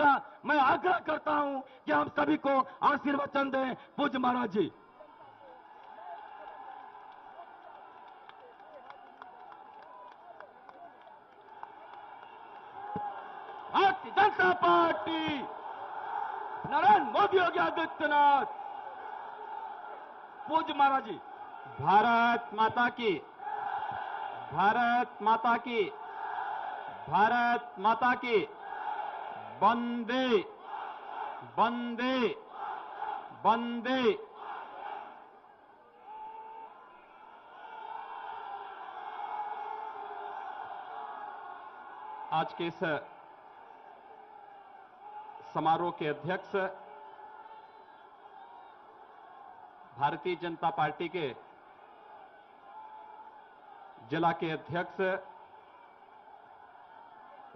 मैं आग्रह करता हूं कि हम सभी को आशीर्वचन दें पूज्य महाराज जी। भारतीय जनता पार्टी, नरेंद्र मोदी योगी आदित्यनाथ। पूज्य महाराज जी। भारत माता की, भारत माता की, भारत माता की। वंदे वंदे वंदे। आज के इस समारोह के अध्यक्ष भारतीय जनता पार्टी के जिला के अध्यक्ष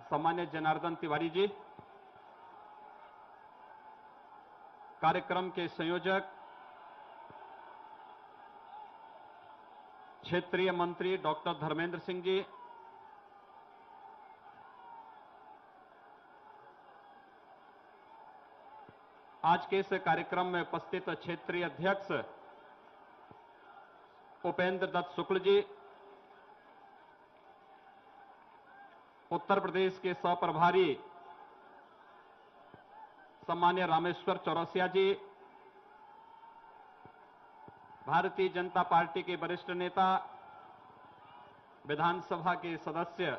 सम्मान्य जनार्दन तिवारी जी, कार्यक्रम के संयोजक क्षेत्रीय मंत्री डॉक्टर धर्मेंद्र सिंह जी, आज के इस कार्यक्रम में उपस्थित क्षेत्रीय अध्यक्ष उपेंद्र दत्त शुक्ल जी, उत्तर प्रदेश के सह-प्रभारी सम्मान्य रामेश्वर चौरसिया जी, भारतीय जनता पार्टी के वरिष्ठ नेता विधानसभा के सदस्य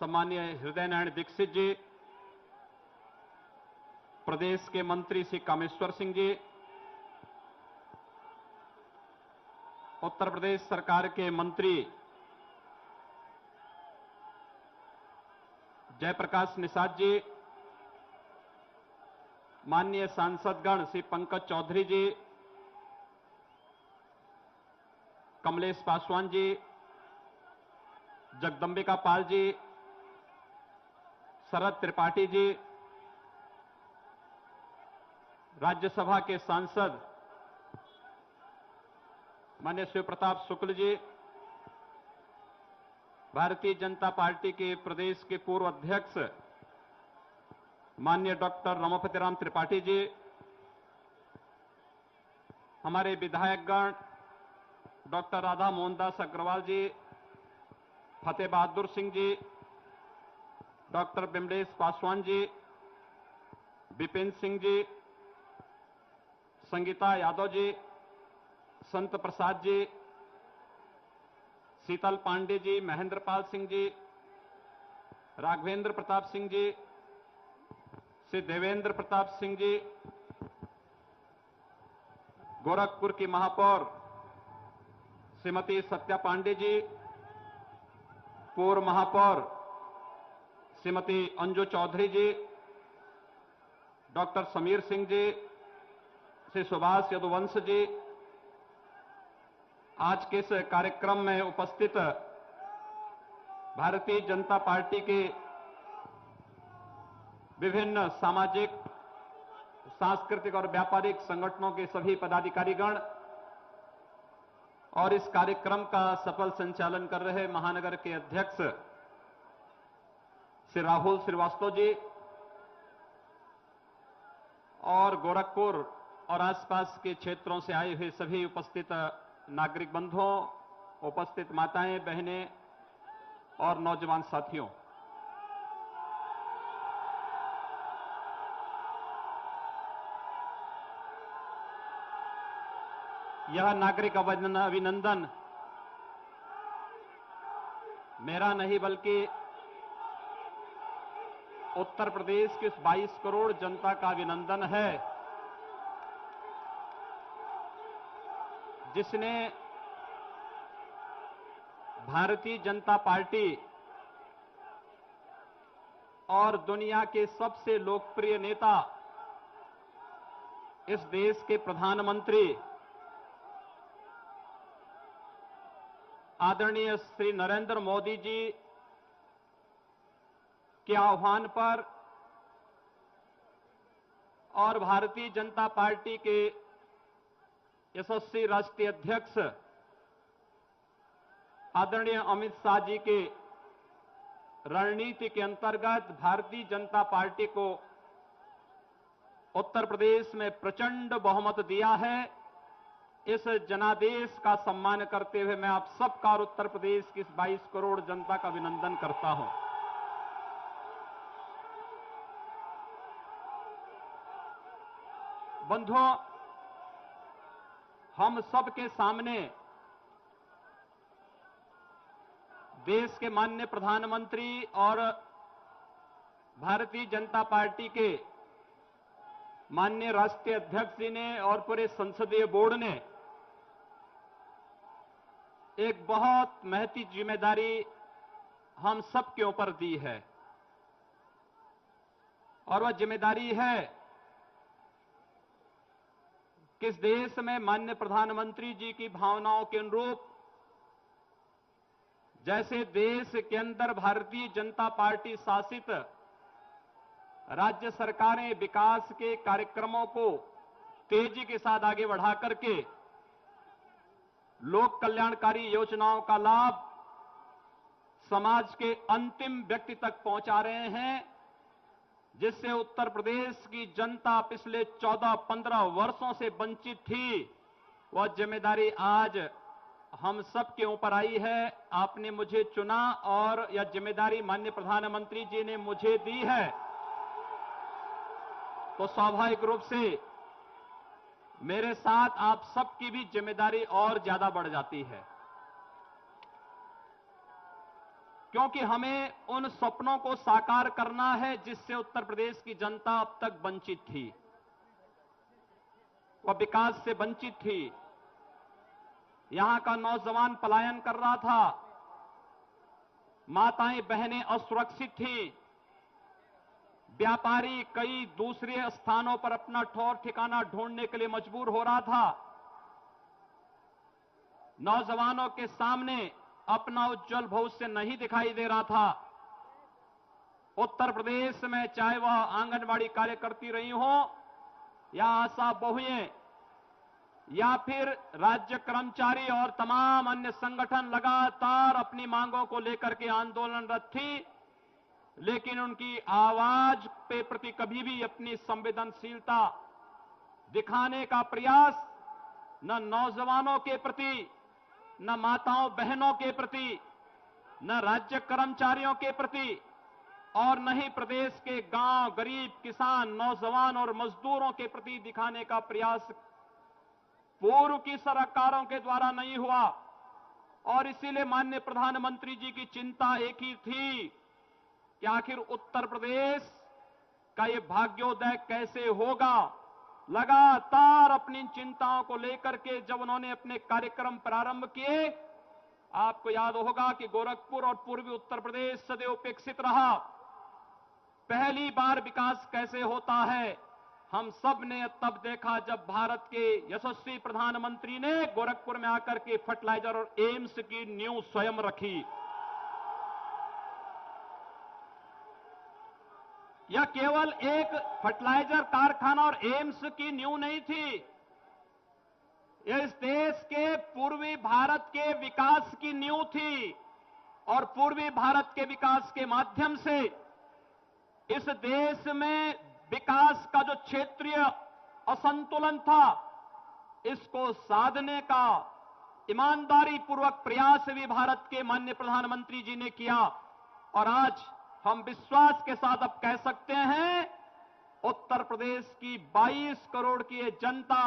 सम्मान्य हृदय नारायण दीक्षित जी, प्रदेश के मंत्री श्री कामेश्वर सिंह जी, उत्तर प्रदेश सरकार के मंत्री जयप्रकाश निषाद जी, माननीय सांसदगण श्री पंकज चौधरी जी, कमलेश पासवान जी, जगदंबिका पाल जी, शरद त्रिपाठी जी, राज्यसभा के सांसद माननीय शिव प्रताप शुक्ल जी, भारतीय जनता पार्टी के प्रदेश के पूर्व अध्यक्ष माननीय डॉक्टर रमापति राम त्रिपाठी जी, हमारे विधायकगण डॉक्टर राधा मोहनदास अग्रवाल जी, फतेह बहादुर सिंह जी, डॉक्टर बिमलेश पासवान जी, विपिन सिंह जी, संगीता यादव जी, संत प्रसाद जी, शीतल पांडे जी, महेंद्र पाल सिंह जी, राघवेंद्र प्रताप सिंह जी, श्री देवेंद्र प्रताप सिंह जी, गोरखपुर की महापौर श्रीमती सत्या पांडे जी, पूर्व महापौर श्रीमती अंजू चौधरी जी, डॉक्टर समीर सिंह जी, श्री सुभाष यदुवंश जी, आज के इस कार्यक्रम में उपस्थित भारतीय जनता पार्टी के विभिन्न सामाजिक, सांस्कृतिक और व्यापारिक संगठनों के सभी पदाधिकारीगण और इस कार्यक्रम का सफल संचालन कर रहे महानगर के अध्यक्ष श्री राहुल श्रीवास्तव जी और गोरखपुर और आसपास के क्षेत्रों से आए हुए सभी उपस्थित नागरिक बंधुओं, उपस्थित माताएं, बहनें और नौजवान साथियों, यह नागरिक अभिनंदन मेरा नहीं बल्कि उत्तर प्रदेश के 22 करोड़ जनता का अभिनंदन है, जिसने भारतीय जनता पार्टी और दुनिया के सबसे लोकप्रिय नेता, इस देश के प्रधानमंत्री आदरणीय श्री नरेंद्र मोदी जी के आह्वान पर और भारतीय जनता पार्टी के यशस्वी राष्ट्रीय अध्यक्ष आदरणीय अमित शाह जी के रणनीति के अंतर्गत भारतीय जनता पार्टी को उत्तर प्रदेश में प्रचंड बहुमत दिया है। इस जनादेश का सम्मान करते हुए मैं आप सबका और उत्तर प्रदेश की इस 22 करोड़ जनता का अभिनंदन करता हूं। बंधुओं, हम सबके सामने देश के माननीय प्रधानमंत्री और भारतीय जनता पार्टी के माननीय राष्ट्रीय अध्यक्ष जी ने और पूरे संसदीय बोर्ड ने एक बहुत महती जिम्मेदारी हम सबके ऊपर दी है, और वह जिम्मेदारी है कि इस देश में माननीय प्रधानमंत्री जी की भावनाओं के अनुरूप जैसे देश के अंदर भारतीय जनता पार्टी शासित राज्य सरकारें विकास के कार्यक्रमों को तेजी के साथ आगे बढ़ा करके लोक कल्याणकारी योजनाओं का लाभ समाज के अंतिम व्यक्ति तक पहुंचा रहे हैं, जिससे उत्तर प्रदेश की जनता पिछले 14-15 वर्षों से वंचित थी, वह जिम्मेदारी आज हम सब के ऊपर आई है। आपने मुझे चुना और यह जिम्मेदारी माननीय प्रधानमंत्री जी ने मुझे दी है, तो स्वाभाविक रूप से मेरे साथ आप सबकी भी जिम्मेदारी और ज्यादा बढ़ जाती है, क्योंकि हमें उन सपनों को साकार करना है जिससे उत्तर प्रदेश की जनता अब तक वंचित थी, वह विकास से वंचित थी। यहां का नौजवान पलायन कर रहा था, माताएं बहनें असुरक्षित थी, व्यापारी कई दूसरे स्थानों पर अपना ठौर ठिकाना ढूंढने के लिए मजबूर हो रहा था, नौजवानों के सामने अपना उज्जवल भविष्य नहीं दिखाई दे रहा था। उत्तर प्रदेश में चाहे वह आंगनबाड़ी कार्यकर्ती रही हो या आशा बहुएं या फिर राज्य कर्मचारी और तमाम अन्य संगठन लगातार अपनी मांगों को लेकर के आंदोलनरत थी, लेकिन उनकी आवाज पे प्रति कभी भी अपनी संवेदनशीलता दिखाने का प्रयास न नौजवानों के प्रति, न माताओं बहनों के प्रति, न राज्य कर्मचारियों के प्रति और न ही प्रदेश के गांव, गरीब, किसान, नौजवान और मजदूरों के प्रति दिखाने का प्रयास पूर्व की सरकारों के द्वारा नहीं हुआ। और इसीलिए माननीय प्रधानमंत्री जी की चिंता एक ही थी कि आखिर उत्तर प्रदेश का ये भाग्योदय कैसे होगा। लगातार अपनी चिंताओं को लेकर के जब उन्होंने अपने कार्यक्रम प्रारंभ किए, आपको याद होगा कि गोरखपुर और पूर्वी उत्तर प्रदेश सदैव उपेक्षित रहा। पहली बार विकास कैसे होता है हम सब ने तब देखा जब भारत के यशस्वी प्रधानमंत्री ने गोरखपुर में आकर के फर्टिलाइजर और एम्स की नींव स्वयं रखी। यह केवल एक फर्टिलाइजर कारखाना और एम्स की नींव नहीं थी, यह इस देश के पूर्वी भारत के विकास की नींव थी। और पूर्वी भारत के विकास के माध्यम से इस देश में विकास का जो क्षेत्रीय असंतुलन था, इसको साधने का ईमानदारी पूर्वक प्रयास भी भारत के माननीय प्रधानमंत्री जी ने किया। और आज हम विश्वास के साथ अब कह सकते हैं, उत्तर प्रदेश की 22 करोड़ की ये जनता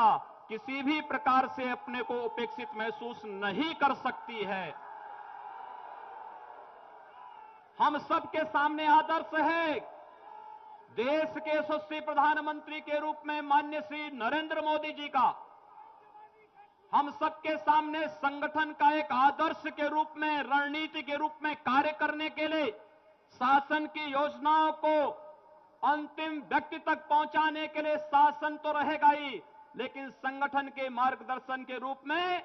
किसी भी प्रकार से अपने को उपेक्षित महसूस नहीं कर सकती है। हम सबके सामने आदर्श है देश के यशस्वी प्रधानमंत्री के रूप में माननीय श्री नरेंद्र मोदी जी का। हम सबके सामने संगठन का एक आदर्श के रूप में, रणनीति के रूप में कार्य करने के लिए शासन की योजनाओं को अंतिम व्यक्ति तक पहुंचाने के लिए शासन तो रहेगा ही, लेकिन संगठन के मार्गदर्शन के रूप में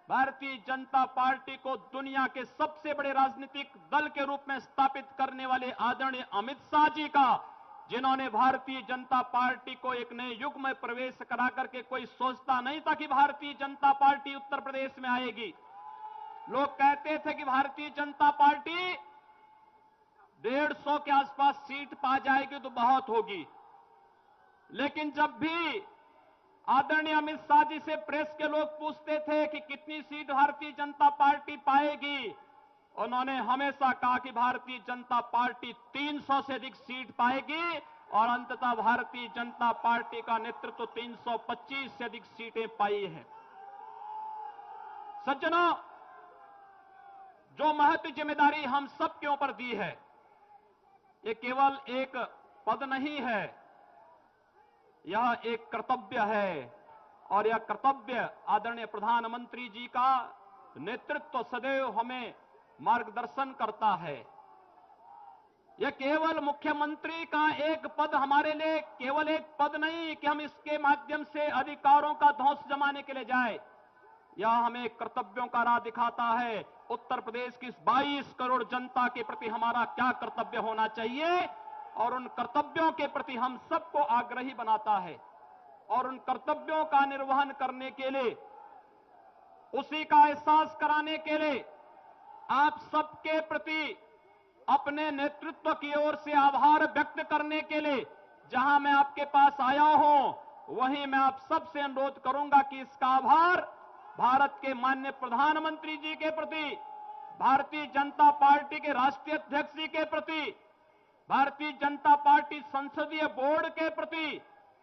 भारतीय जनता पार्टी को दुनिया के सबसे बड़े राजनीतिक दल के रूप में स्थापित करने वाले आदरणीय अमित शाह जी का, जिन्होंने भारतीय जनता पार्टी को एक नए युग में प्रवेश करा करके, कोई सोचता नहीं था कि भारतीय जनता पार्टी उत्तर प्रदेश में आएगी। लोग कहते थे कि भारतीय जनता पार्टी 150 के आसपास सीट पा जाएगी तो बहुत होगी। लेकिन जब भी आदरणीय अमित शाह जी से प्रेस के लोग पूछते थे कि कितनी सीट भारतीय जनता पार्टी पाएगी, उन्होंने हमेशा कहा कि भारतीय जनता पार्टी 300 से अधिक सीट पाएगी और अंततः भारतीय जनता पार्टी का नेतृत्व 325 से अधिक सीटें पाई है। सज्जनों, जो महत्व जिम्मेदारी हम सब के ऊपर दी है, ये केवल एक पद नहीं है, यह एक कर्तव्य है और यह कर्तव्य आदरणीय प्रधानमंत्री जी का नेतृत्व सदैव हमें मार्गदर्शन करता है। यह केवल मुख्यमंत्री का एक पद हमारे लिए केवल एक पद नहीं कि हम इसके माध्यम से अधिकारों का ध्वंस जमाने के लिए जाए। यह हमें कर्तव्यों का राह दिखाता है। उत्तर प्रदेश की 22 करोड़ जनता के प्रति हमारा क्या कर्तव्य होना चाहिए और उन कर्तव्यों के प्रति हम सबको आग्रही बनाता है और उन कर्तव्यों का निर्वहन करने के लिए, उसी का एहसास कराने के लिए आप सबके प्रति अपने नेतृत्व की ओर से आभार व्यक्त करने के लिए जहां मैं आपके पास आया हूं, वहीं मैं आप सबसे अनुरोध करूंगा कि इसका आभार भारत के माननीय प्रधानमंत्री जी के प्रति, भारतीय जनता पार्टी के राष्ट्रीय अध्यक्ष जी के प्रति, भारतीय जनता पार्टी संसदीय बोर्ड के प्रति,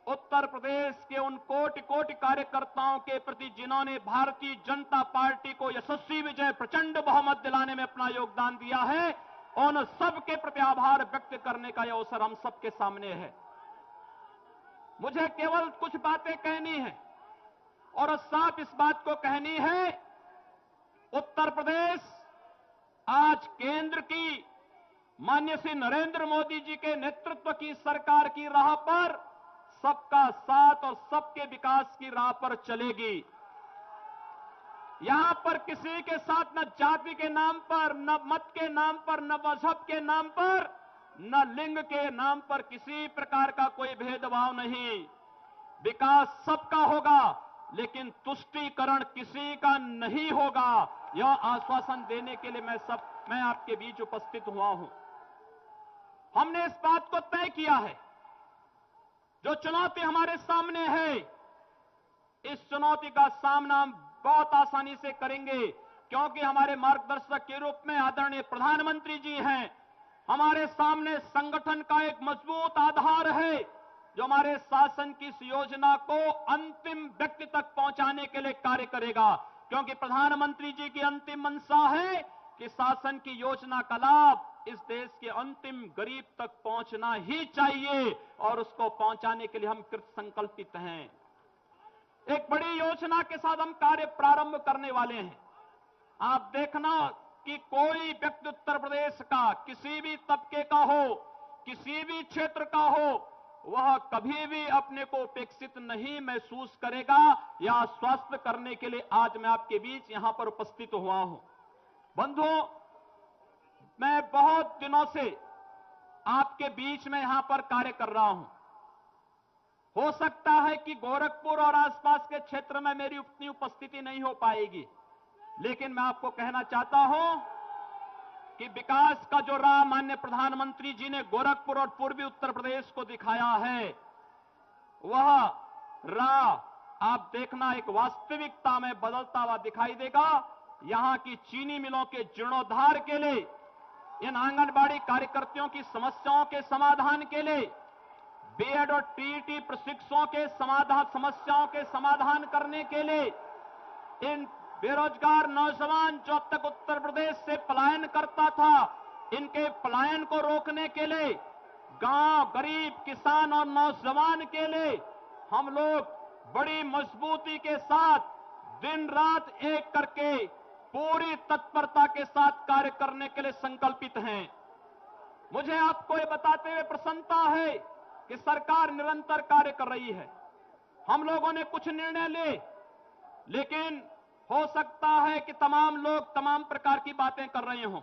उत्तर प्रदेश के उन कोटि कोटि कार्यकर्ताओं के प्रति जिन्होंने भारतीय जनता पार्टी को यशस्वी विजय प्रचंड बहुमत दिलाने में अपना योगदान दिया है, उन सबके प्रति आभार व्यक्त करने का यह अवसर हम सबके सामने है। मुझे केवल कुछ बातें कहनी है और साफ इस बात को कहनी है, उत्तर प्रदेश आज केंद्र की माननीय श्री नरेंद्र मोदी जी के नेतृत्व की सरकार की राह पर सबका साथ और सबके विकास की राह पर चलेगी। यहां पर किसी के साथ न जाति के नाम पर, न मत के नाम पर, न मजहब के नाम पर, न लिंग के नाम पर किसी प्रकार का कोई भेदभाव नहीं। विकास सबका होगा लेकिन तुष्टीकरण किसी का नहीं होगा। यह आश्वासन देने के लिए मैं आपके बीच उपस्थित हुआ हूं। हमने इस बात को तय किया है, जो चुनौती हमारे सामने है, इस चुनौती का सामना हम बहुत आसानी से करेंगे क्योंकि हमारे मार्गदर्शक के रूप में आदरणीय प्रधानमंत्री जी हैं। हमारे सामने संगठन का एक मजबूत आधार है जो हमारे शासन की इस योजना को अंतिम व्यक्ति तक पहुंचाने के लिए कार्य करेगा, क्योंकि प्रधानमंत्री जी की अंतिम मंशा है कि शासन की योजना का लाभ इस देश के अंतिम गरीब तक पहुंचना ही चाहिए और उसको पहुंचाने के लिए हम कृत संकल्पित हैं। एक बड़ी योजना के साथ हम कार्य प्रारंभ करने वाले हैं। आप देखना कि कोई व्यक्ति उत्तर प्रदेश का किसी भी तबके का हो, किसी भी क्षेत्र का हो, वह कभी भी अपने को उपेक्षित नहीं महसूस करेगा। यह आश्वस्त करने के लिए आज मैं आपके बीच यहां पर उपस्थित हुआ हूं। बंधुओं, मैं बहुत दिनों से आपके बीच में यहां पर कार्य कर रहा हूं। हो सकता है कि गोरखपुर और आसपास के क्षेत्र में मेरी उतनी उपस्थिति नहीं हो पाएगी, लेकिन मैं आपको कहना चाहता हूं कि विकास का जो राह माननीय प्रधानमंत्री जी ने गोरखपुर और पूर्वी उत्तर प्रदेश को दिखाया है, वह राह आप देखना एक वास्तविकता में बदलता हुआ दिखाई देगा। यहां की चीनी मिलों के जीर्णोद्धार के लिए, इन आंगनबाड़ी कार्यकर्तियों की समस्याओं के समाधान के लिए, बीएड और टीईटी प्रशिक्षुओं के समस्याओं के समाधान करने के लिए, इन बेरोजगार नौजवान जो अब तक उत्तर प्रदेश से पलायन करता था, इनके पलायन को रोकने के लिए, गांव, गरीब, किसान और नौजवान के लिए हम लोग बड़ी मजबूती के साथ दिन रात एक करके पूरी तत्परता के साथ कार्य करने के लिए संकल्पित हैं। मुझे आपको ये बताते हुए प्रसन्नता है कि सरकार निरंतर कार्य कर रही है। हम लोगों ने कुछ निर्णय ले, लेकिन हो सकता है कि तमाम लोग तमाम प्रकार की बातें कर रहे हों।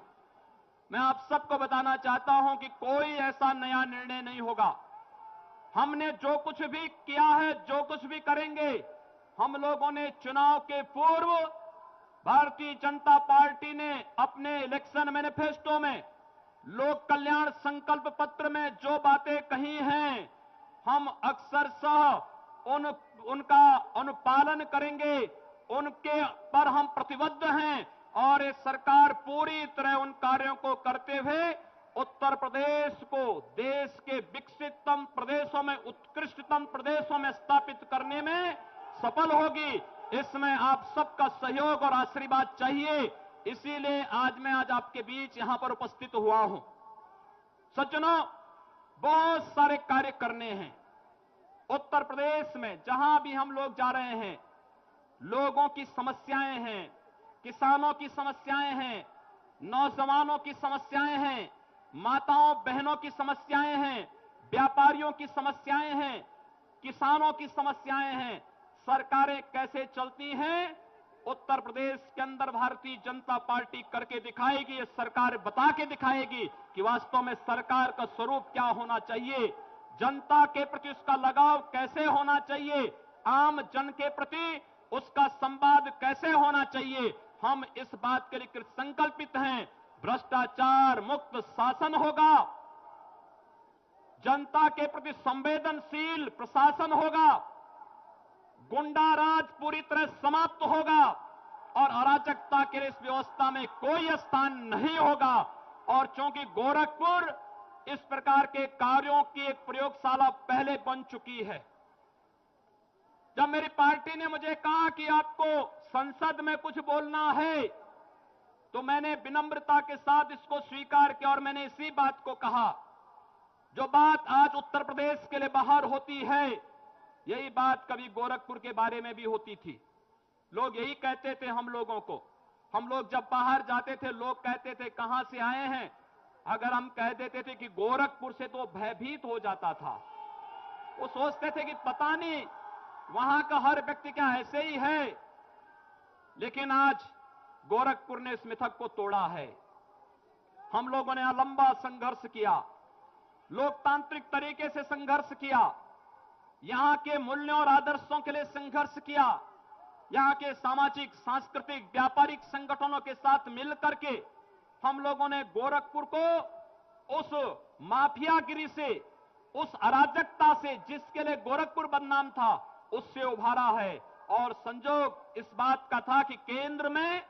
मैं आप सबको बताना चाहता हूं कि कोई ऐसा नया निर्णय नहीं होगा। हमने जो कुछ भी किया है, जो कुछ भी करेंगे, हम लोगों ने चुनाव के पूर्व भारतीय जनता पार्टी ने अपने इलेक्शन मैनिफेस्टो में लोक कल्याण संकल्प पत्र में जो बातें कही हैं, हम अक्सरशः उनका अनुपालन करेंगे, उनके पर हम प्रतिबद्ध हैं और ये सरकार पूरी तरह उन कार्यों को करते हुए उत्तर प्रदेश को देश के विकसिततम प्रदेशों में, उत्कृष्टतम प्रदेशों में स्थापित करने में सफल होगी। इसमें आप सबका सहयोग और आशीर्वाद चाहिए। इसीलिए मैं आज आपके बीच यहां पर उपस्थित हुआ हूं। सज्जनों, बहुत सारे कार्य करने हैं उत्तर प्रदेश में। जहां भी हम लोग जा रहे हैं, लोगों की समस्याएं हैं, किसानों की समस्याएं हैं, नौजवानों की समस्याएं हैं, माताओं बहनों की समस्याएं हैं, व्यापारियों की समस्याएं हैं, किसानों की समस्याएं हैं। सरकारें कैसे चलती हैं, उत्तर प्रदेश के अंदर भारतीय जनता पार्टी करके दिखाएगी। ये सरकार बता के दिखाएगी कि वास्तव में सरकार का स्वरूप क्या होना चाहिए, जनता के प्रति उसका लगाव कैसे होना चाहिए, आम जन के प्रति उसका संवाद कैसे होना चाहिए। हम इस बात के लिए संकल्पित हैं। भ्रष्टाचार मुक्त शासन होगा, जनता के प्रति संवेदनशील प्रशासन होगा, गुंडा राज पूरी तरह समाप्त होगा और अराजकता के इस व्यवस्था में कोई स्थान नहीं होगा। और चूंकि गोरखपुर इस प्रकार के कार्यों की एक प्रयोगशाला पहले बन चुकी है, जब मेरी पार्टी ने मुझे कहा कि आपको संसद में कुछ बोलना है, तो मैंने विनम्रता के साथ इसको स्वीकार किया और मैंने इसी बात को कहा। जो बात आज उत्तर प्रदेश के लिए बाहर होती है, यही बात कभी गोरखपुर के बारे में भी होती थी। लोग यही कहते थे हम लोगों को, हम लोग जब बाहर जाते थे लोग कहते थे कहां से आए हैं। अगर हम कह देते थे कि गोरखपुर से, तो भयभीत हो जाता था। वो सोचते थे कि पता नहीं वहां का हर व्यक्ति क्या ऐसे ही है। लेकिन आज गोरखपुर ने इस मिथक को तोड़ा है। हम लोगों ने यहां लंबा संघर्ष किया, लोकतांत्रिक तरीके से संघर्ष किया, यहां के मूल्यों और आदर्शों के लिए संघर्ष किया, यहां के सामाजिक, सांस्कृतिक, व्यापारिक संगठनों के साथ मिलकर के हम लोगों ने गोरखपुर को उस माफियागिरी से, उस अराजकता से जिसके लिए गोरखपुर बदनाम था, उससे उभारा है। और संजोग इस बात का था कि केंद्र में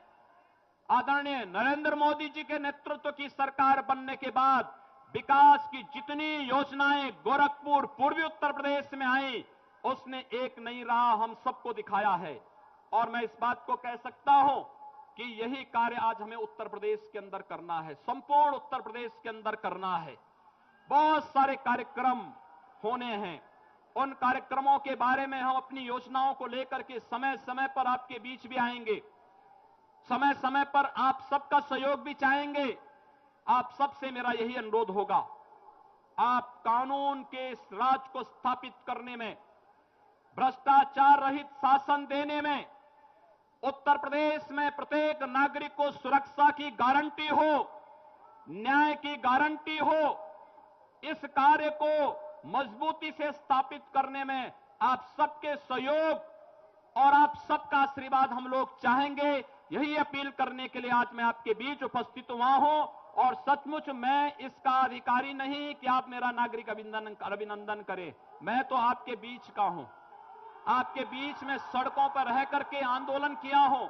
आदरणीय नरेंद्र मोदी जी के नेतृत्व की सरकार बनने के बाद विकास की जितनी योजनाएं गोरखपुर, पूर्वी उत्तर प्रदेश में आई, उसने एक नई राह हम सबको दिखाया है। और मैं इस बात को कह सकता हूं कि यही कार्य आज हमें उत्तर प्रदेश के अंदर करना है, संपूर्ण उत्तर प्रदेश के अंदर करना है। बहुत सारे कार्यक्रम होने हैं। उन कार्यक्रमों के बारे में हम अपनी योजनाओं को लेकर के समय समय पर आपके बीच भी आएंगे। समय समय पर आप सबका सहयोग भी चाहेंगे। आप सबसे मेरा यही अनुरोध होगा, आप कानून के इस राज को स्थापित करने में, भ्रष्टाचार रहित शासन देने में, उत्तर प्रदेश में प्रत्येक नागरिक को सुरक्षा की गारंटी हो, न्याय की गारंटी हो, इस कार्य को मजबूती से स्थापित करने में आप सबके सहयोग और आप सबका आशीर्वाद हम लोग चाहेंगे। यही अपील करने के लिए आज मैं आपके बीच उपस्थित हुआ हूं। और सचमुच मैं इसका अधिकारी नहीं कि आप मेरा नागरिक अभिनंदन करें। मैं तो आपके बीच का हूं, आपके बीच में सड़कों पर रह करके आंदोलन किया हूं।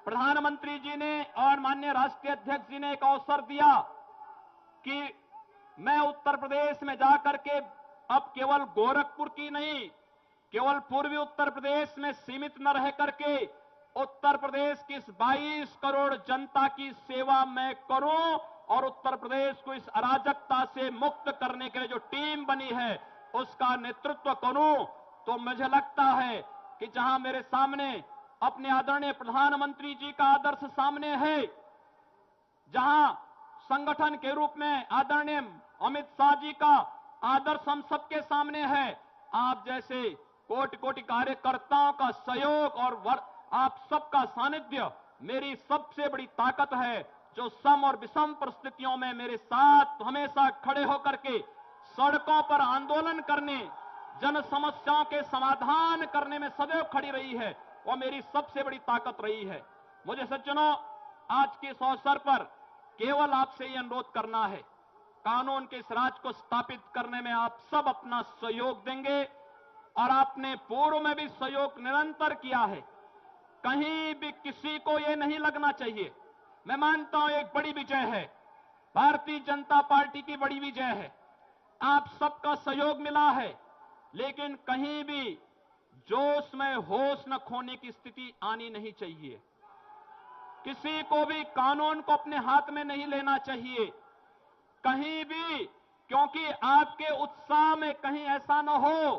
प्रधानमंत्री जी ने और माननीय राष्ट्रीय अध्यक्ष जी ने एक अवसर दिया कि मैं उत्तर प्रदेश में जाकर के अब केवल गोरखपुर की नहीं, केवल पूर्वी उत्तर प्रदेश में सीमित न रह करके उत्तर प्रदेश की इस 22 करोड़ जनता की सेवा मैं करूं और उत्तर प्रदेश को इस अराजकता से मुक्त करने के लिए जो टीम बनी है उसका नेतृत्व करूं। तो मुझे लगता है कि जहां मेरे सामने अपने आदरणीय प्रधानमंत्री जी का आदर्श सामने है, जहां संगठन के रूप में आदरणीय अमित शाह जी का आदर्श हम सबके सामने है, आप जैसे कोटि कोटि कार्यकर्ताओं का सहयोग और आप सबका सानिध्य मेरी सबसे बड़ी ताकत है, जो सम और विषम परिस्थितियों में मेरे साथ हमेशा खड़े होकर के सड़कों पर आंदोलन करने, जन समस्याओं के समाधान करने में सदैव खड़ी रही है, वह मेरी सबसे बड़ी ताकत रही है। मुझे सज्जनों, आज के इस अवसर पर केवल आपसे ये अनुरोध करना है, कानून के इस राज को स्थापित करने में आप सब अपना सहयोग देंगे और आपने पूर्व में भी सहयोग निरंतर किया है। कहीं भी किसी को यह नहीं लगना चाहिए, मैं मानता हूं एक बड़ी विजय है, भारतीय जनता पार्टी की बड़ी विजय है, आप सबका सहयोग मिला है, लेकिन कहीं भी जोश में होश न खोने की स्थिति आनी नहीं चाहिए। किसी को भी कानून को अपने हाथ में नहीं लेना चाहिए कहीं भी, क्योंकि आपके उत्साह में कहीं ऐसा न हो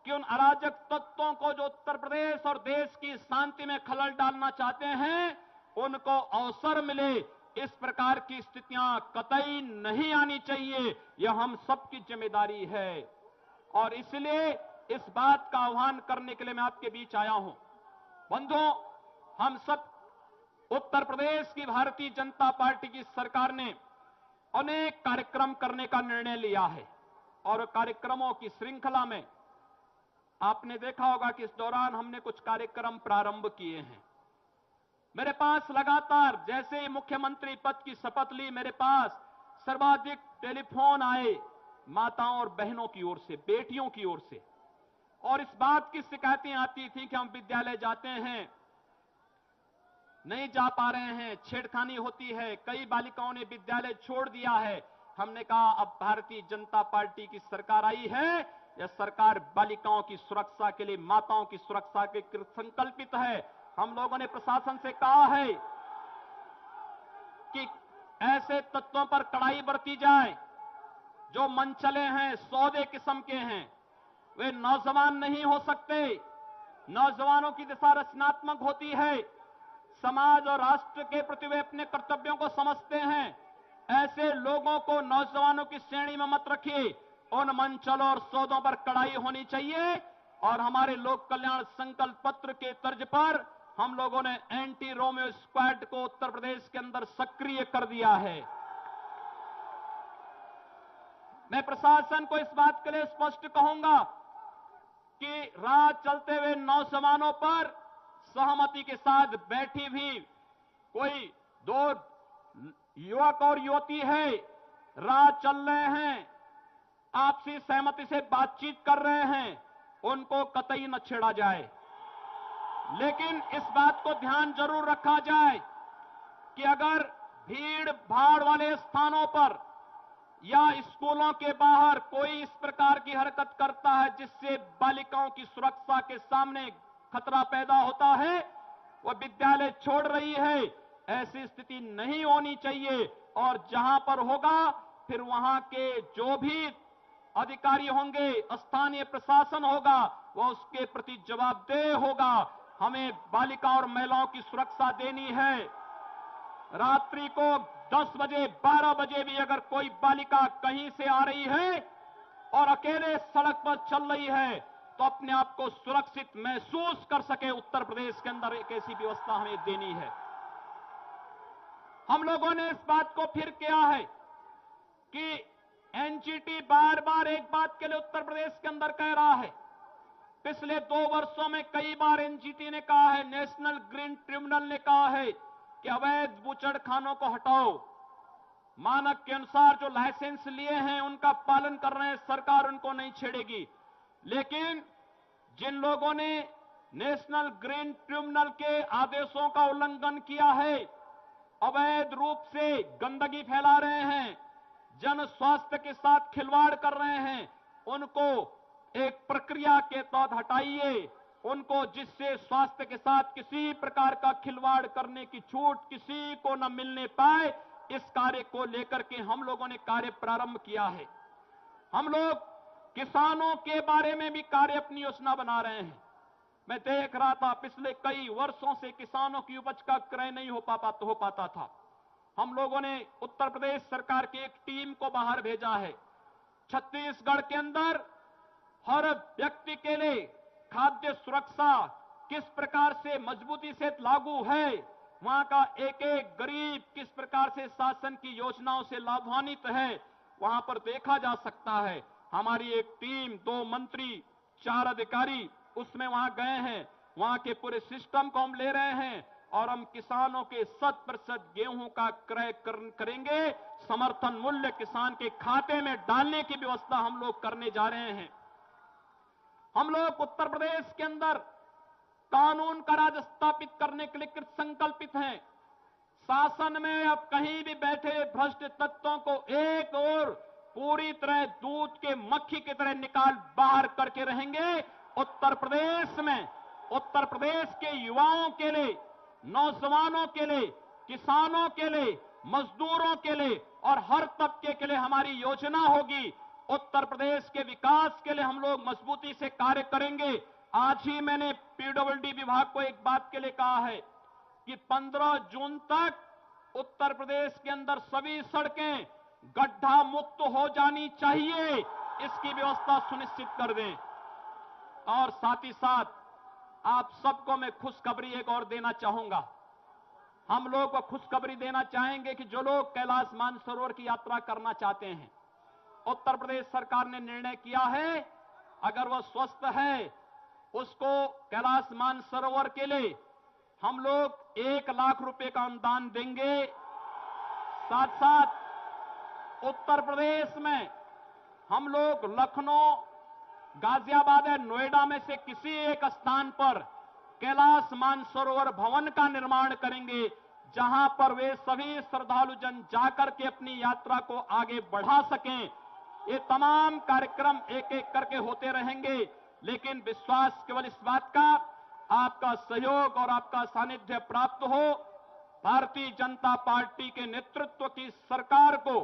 कि उन अराजक तत्वों को जो उत्तर प्रदेश और देश की शांति में खलल डालना चाहते हैं, उनको अवसर मिले। इस प्रकार की स्थितियां कतई नहीं आनी चाहिए, यह हम सबकी जिम्मेदारी है और इसलिए इस बात का आह्वान करने के लिए मैं आपके बीच आया हूं। बंधुओं, हम सब उत्तर प्रदेश की भारतीय जनता पार्टी की सरकार ने अनेक कार्यक्रम करने का निर्णय लिया है और कार्यक्रमों की श्रृंखला में आपने देखा होगा कि इस दौरान हमने कुछ कार्यक्रम प्रारंभ किए हैं। मेरे पास लगातार जैसे ही मुख्यमंत्री पद की शपथ ली, मेरे पास सर्वाधिक टेलीफोन आए माताओं और बहनों की ओर से, बेटियों की ओर से, और इस बात की शिकायतें आती थी कि हम विद्यालय जाते हैं, नहीं जा पा रहे हैं, छेड़खानी होती है, कई बालिकाओं ने विद्यालय छोड़ दिया है। हमने कहा अब भारतीय जनता पार्टी की सरकार आई है, यह सरकार बालिकाओं की सुरक्षा के लिए, माताओं की सुरक्षा के लिए संकल्पित है। हम लोगों ने प्रशासन से कहा है कि ऐसे तत्वों पर कड़ाई बरती जाए जो मनचले हैं, सौदे किस्म के हैं, वे नौजवान नहीं हो सकते। नौजवानों की दिशा रचनात्मक होती है, समाज और राष्ट्र के प्रति वे अपने कर्तव्यों को समझते हैं। ऐसे लोगों को नौजवानों की श्रेणी में मत रखिए। उन मंचलों और सौदों पर कड़ाई होनी चाहिए और हमारे लोक कल्याण संकल्प पत्र के तर्ज पर हम लोगों ने एंटी रोमियो स्क्वाड को उत्तर प्रदेश के अंदर सक्रिय कर दिया है। मैं प्रशासन को इस बात के लिए स्पष्ट कहूंगा कि राह चलते हुए नौजवानों पर सहमति के साथ बैठी भी कोई दो युवक और युवती है, राह चल रहे हैं, आपसी सहमति से बातचीत कर रहे हैं, उनको कतई न छेड़ा जाए। लेकिन इस बात को ध्यान जरूर रखा जाए कि अगर भीड़ भाड़ वाले स्थानों पर या स्कूलों के बाहर कोई इस प्रकार की हरकत करता है जिससे बालिकाओं की सुरक्षा के सामने खतरा पैदा होता है, वह विद्यालय छोड़ रही है, ऐसी स्थिति नहीं होनी चाहिए। और जहां पर होगा फिर वहां के जो भी अधिकारी होंगे, स्थानीय प्रशासन होगा, वह उसके प्रति जवाबदेह होगा। हमें बालिका और महिलाओं की सुरक्षा देनी है। रात्रि को 10 बजे 12 बजे भी अगर कोई बालिका कहीं से आ रही है और अकेले सड़क पर चल रही है तो अपने आप को सुरक्षित महसूस कर सके, उत्तर प्रदेश के अंदर एक ऐसी व्यवस्था हमें देनी है। हम लोगों ने इस बात को फिर किया है कि एनजीटी बार बार एक बात के लिए उत्तर प्रदेश के अंदर कह रहा है, पिछले 2 वर्षों में कई बार एनजीटी ने कहा है, नेशनल ग्रीन ट्रिब्यूनल ने कहा है कि अवैध बूचड़खानों को हटाओ, मानक के अनुसार जो लाइसेंस लिए हैं उनका पालन कर रहे हैं, सरकार उनको नहीं छेड़ेगी। लेकिन जिन लोगों ने नेशनल ग्रीन ट्रिब्यूनल के आदेशों का उल्लंघन किया है, अवैध रूप से गंदगी फैला रहे हैं, जन स्वास्थ्य के साथ खिलवाड़ कर रहे हैं, उनको एक प्रक्रिया के तहत हटाइए, उनको जिससे स्वास्थ्य के साथ किसी प्रकार का खिलवाड़ करने की छूट किसी को न मिलने पाए, इस कार्य को लेकर के हम लोगों ने कार्य प्रारंभ किया है। हम लोग किसानों के बारे में भी कार्य अपनी योजना बना रहे हैं। मैं देख रहा था पिछले कई वर्षों से किसानों की उपज का क्रय नहीं हो पाता था। हम लोगों ने उत्तर प्रदेश सरकार की एक टीम को बाहर भेजा है। छत्तीसगढ़ के अंदर हर व्यक्ति के लिए खाद्य सुरक्षा किस प्रकार से मजबूती से लागू है, वहां का एक एक गरीब किस प्रकार से शासन की योजनाओं से लाभान्वित है, वहां पर देखा जा सकता है। हमारी एक टीम, 2 मंत्री, 4 अधिकारी उसमें वहां गए हैं, वहां के पूरे सिस्टम को हम ले रहे हैं और हम किसानों के 100% गेहूं का क्रय करेंगे। समर्थन मूल्य किसान के खाते में डालने की व्यवस्था हम लोग करने जा रहे हैं। हम लोग उत्तर प्रदेश के अंदर कानून का राज स्थापित करने के लिए कृत संकल्पित हैं। शासन में अब कहीं भी बैठे भ्रष्ट तत्वों को एक और पूरी तरह दूध के मक्खी की तरह निकाल बाहर करके रहेंगे। उत्तर प्रदेश में, उत्तर प्रदेश के युवाओं के लिए, नौजवानों के लिए, किसानों के लिए, मजदूरों के लिए और हर तबके के लिए हमारी योजना होगी। उत्तर प्रदेश के विकास के लिए हम लोग मजबूती से कार्य करेंगे। आज ही मैंने पीडब्ल्यूडी विभाग को एक बात के लिए कहा है कि 15 जून तक उत्तर प्रदेश के अंदर सभी सड़कें गड्ढा मुक्त हो जानी चाहिए, इसकी व्यवस्था सुनिश्चित कर दें। और साथ ही साथ आप सबको मैं खुशखबरी एक और देना चाहूंगा। हम लोग को खुशखबरी देना चाहेंगे कि जो लोग कैलाश मानसरोवर की यात्रा करना चाहते हैं, उत्तर प्रदेश सरकार ने निर्णय किया है, अगर वह स्वस्थ है उसको कैलाश मानसरोवर के लिए हम लोग 1 लाख रुपए का अनुदान देंगे। साथ साथ उत्तर प्रदेश में हम लोग लखनऊ, गाजियाबाद या नोएडा में से किसी एक स्थान पर कैलाश मानसरोवर भवन का निर्माण करेंगे, जहां पर वे सभी श्रद्धालु जन जाकर के अपनी यात्रा को आगे बढ़ा सकें। ये तमाम कार्यक्रम एक एक करके होते रहेंगे, लेकिन विश्वास केवल इस बात का आपका सहयोग और आपका सानिध्य प्राप्त हो। भारतीय जनता पार्टी के नेतृत्व की सरकार को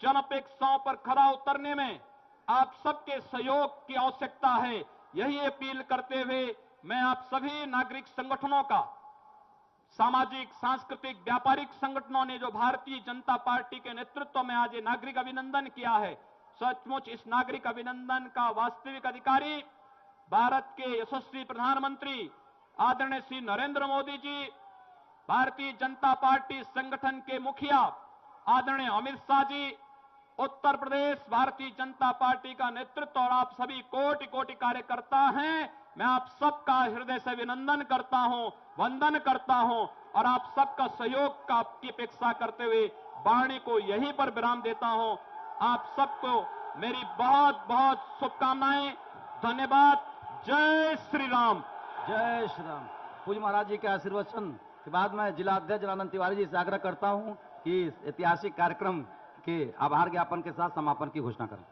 जन अपेक्षाओं पर खरा उतरने में आप सबके सहयोग की आवश्यकता है। यही अपील करते हुए मैं आप सभी नागरिक संगठनों का, सामाजिक, सांस्कृतिक, व्यापारिक संगठनों ने जो भारतीय जनता पार्टी के नेतृत्व में आज ये नागरिक अभिनंदन किया है, सचमुच इस नागरिक अभिनंदन का वास्तविक अधिकारी भारत के यशस्वी प्रधानमंत्री आदरणीय श्री नरेंद्र मोदी जी, भारतीय जनता पार्टी संगठन के मुखिया आदरणीय अमित शाह जी, उत्तर प्रदेश भारतीय जनता पार्टी का नेतृत्व और आप सभी कोटि कोटि कार्यकर्ता हैं। मैं आप सबका हृदय से अभिनंदन करता हूं, वंदन करता हूं और आप सबका सहयोग की अपेक्षा करते हुए वाणी को यहीं पर विराम देता हूं। आप सबको मेरी बहुत बहुत शुभकामनाएं। धन्यवाद। जय श्री राम। जय श्री राम। पूज्य महाराज जी के आशीर्वचन के बाद मैं जिला अध्यक्ष जनानंद तिवारी जी से आग्रह करता हूं कि इस ऐतिहासिक कार्यक्रम के आभार ज्ञापन के साथ समापन की घोषणा करें।